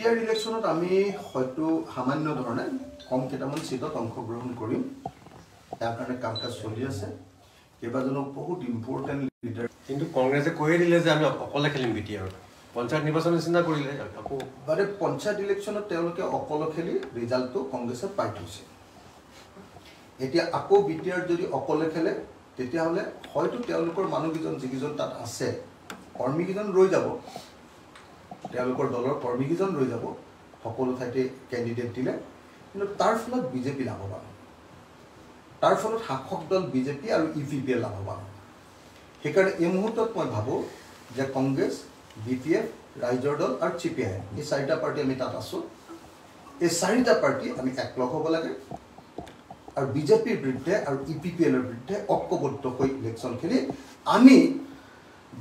BTR ইলেকশনত আমি হয়তো সামান্য ধৰণে কম কেইটামান সিটত অংশগ্ৰহণ কৰিম তাৰ কাৰণে কাম কাজ চলি আছে কেইবাজনক বহুত ইম্পৰ্টেন্ট লিডাৰ কিন্তু কংগ্ৰেছে কৈয়ে দিলে যে আমি অকলে খেলিম বিটিআৰ পঞ্চায়ত নিৰ্বাচন চিন্তা কৰিলে আকৌ বাৰে পঞ্চায়ত ইলেকশনত তেওঁলোকে অকলে খেলি ৰিজাল্টটো কংগ্ৰেছে পাই থৈছে এতিয়া আকৌ বিটিআৰ যদি অকলে খেলে তেতিয়া হলে হয়তো তেওঁলোকৰ মানুহকিজন যিকিজন তাত আছে কৰ্মীকিজন ৰৈ যাব তেওঁলোকৰ দলৰ কৰ্মীকিজন ৰৈ যাব সকলো ঠাইতে ক্যান্ডিডেট দিলে কিন্তু তাৰ ফলত বিজেপি লাভৱান তাৰ ফলত শাসক দল বিজেপি আৰু ইভিপি লাভৱান সেইকাৰণে এই মুহূৰ্তত মই ভাবো যে কংগ্ৰেছ বিপিএফ ৰাইজৰ দল আৰু চিপিআই এই চাৰিটা পাৰ্টি আমি তাত আছো এই চাৰিটা পাৰ্টি আমি একলগ হ'ব লাগে আৰু বিজেপিৰ বিৰুদ্ধে আৰু ইপিপিএলৰ বিৰুদ্ধে ঐক্যবদ্ধ হৈ ইলেকশন খেলি আমি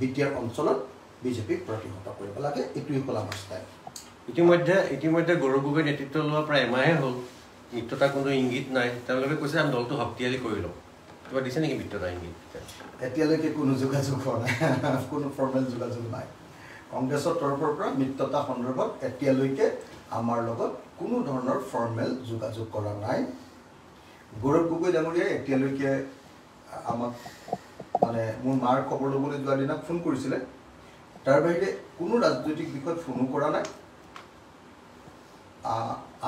বিটিআৰ অঞ্চলত বিজেপিক প্ৰতিহত কৰিব লাগে এটুই হল আমাৰ ষ্টাইল ইতিমধ্যে গৌৰৱ গগৈ নেতৃত্ব লোৱা প্ৰায় এমাহে হ'ল মিত্ৰতা কোনো ইংগিত নাই তেওঁলোকে কৈছে আমি দলটো শক্তিশালী কৰি লওঁ কিবা দিছে নেকি মিত্ৰতা ইংগিত এতিয়ালৈকে কোনো যোগাযোগ হোৱা নাই কোনো ফৰ্মেল যোগাযোগ নাই কংগ্ৰেছৰ তৰফৰ পৰা মিত্ৰতা সন্দৰ্ভত এতিয়ালৈকে আমাৰ লগত কোনো ধৰণৰ ফৰ্মেল যোগাযোগ কৰা নাই গৌৰৱ গগৈ ডাঙৰীয়াই এতিয়ালৈকে আমাক মানে মোৰ মাৰ খবৰ ল'বলৈ যোৱা দিনা ফোন কৰিছিলে তাৰ বাহিৰে কোনো ৰাজনৈতিক বিষয়ত ফোনো কৰা নাই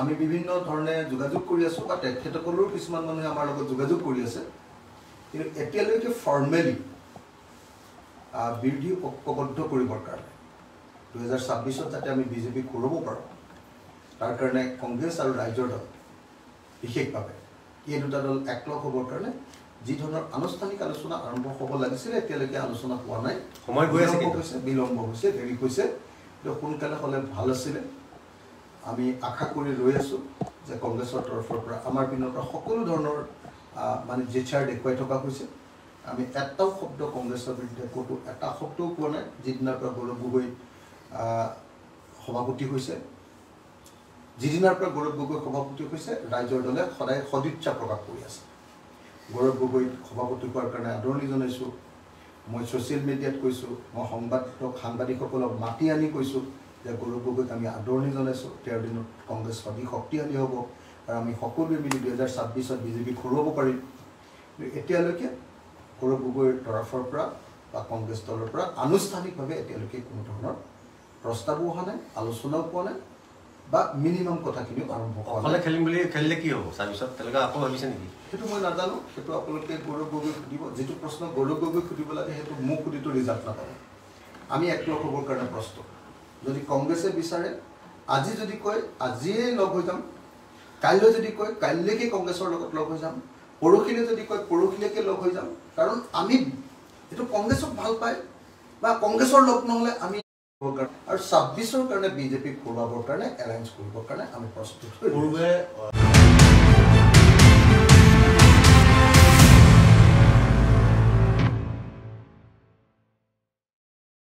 আমি বিভিন্ন ধৰণে যোগাযোগ কৰি আছো বা তেখেতসকলৰ কিছুমান মানুহে আমাৰ লগত যোগাযোগ কৰি আছে কিন্তু এতিয়ালৈকে ফৰ্মেলি বিৰোধী ঐক্যবদ্ধ কৰিবৰ কাৰণে 2026 যাতে আমি বিজেপি কৰিব পাৰোঁ তাৰ কাৰণে কংগ্ৰেছ আৰু ৰাইজৰ দল বিশেষভাৱে এই দুটা দল একলগ হ'বৰ কাৰণে যি ধৰণৰ আনুষ্ঠানিক আলোচনা আৰম্ভ হ'ব লাগিছিল এতিয়ালৈকে আলোচনা হোৱা নাই সময় গৈ আছে কিন্তু বিলম্ব হৈছে দেৰি হৈছে কিন্তু সোনকালে হ'লে ভাল আছিলে আমি আশা কৰি ৰৈ আছো যে কংগ্ৰেছৰ তৰফৰ পৰা আমাৰ পিনৰ পৰা সকলো ধৰণৰ মানে জেচাৰ দেখুৱাই থকা হৈছে আমি এটাও শব্দ কংগ্ৰেছৰ বিৰুদ্ধে ক'তো এটা শব্দও কোৱা নাই যিদিনাৰ পৰা গৌৰৱ গগৈ সভাপতি হৈছে যিদিনাৰ পৰা গৌৰৱ গগৈ সভাপতি হৈছে ৰাইজৰ দলে সদায় সদিচ্ছা প্ৰকাশ কৰি আছে গৌৰৱ গগৈ সভাপতি হোৱাৰ কাৰণে আদৰণি জনাইছোঁ মই ছ'চিয়েল মিডিয়াত কৈছোঁ মই সাংবাদিকসকলক মাতি আনি কৈছোঁ যে গৌৰৱ গগৈক আমি আদৰণি জনাইছোঁ তেওঁৰ দিনত কংগ্ৰেছ অধিক শক্তিশালী হ'ব আৰু আমি সকলোৱে মিলি 2026 বিজেপি ঘূৰাব পাৰিম এতিয়ালৈকে গৌৰৱ গগৈৰ তৰফৰ পৰা বা কংগ্ৰেছ দলৰ পৰা আনুষ্ঠানিকভাৱে এতিয়ালৈকে কোনো ধৰণৰ প্ৰস্তাৱো অহা নাই আলোচনাও পোৱা নাই বা মিনিমাম কথাখিনিও আৰম্ভ কৰা অকলে খেলিম বুলি খেলিলে কি হ'ব তাৰপিছত তেওঁলোকে আকৌ ভাবিছে নেকি সেইটো মই নাজানো সেইটো আপোনালোকে গৌৰৱ গগৈ সুধিব যিটো প্ৰশ্ন গৌৰৱ গগৈ সুধিব লাগে সেইটো মোক সুধিটো ৰিজাল্ট নাপাব আমি একলগ হ'বৰ কাৰণে প্ৰস্তুত যদি কংগ্ৰেছে বিচাৰে আজি যদি কয় আজিয়ে লগ হৈ যাম কাইলৈ যদি কয় কাইলৈকে কংগ্ৰেছৰ লগত লগ হৈ যাম পৰহিলৈ যদি কয় পৰহিলৈকে লগ হৈ যাম কাৰণ আমি এইটো কংগ্ৰেছক ভাল পায় বা কংগ্ৰেছৰ লগ নহ'লে আমি আৰু 26ৰ কাৰণে বিজেপিক ঘূৰাবৰ কাৰণে এলায়েন্স কৰিবৰ কাৰণে আমি প্ৰস্তুত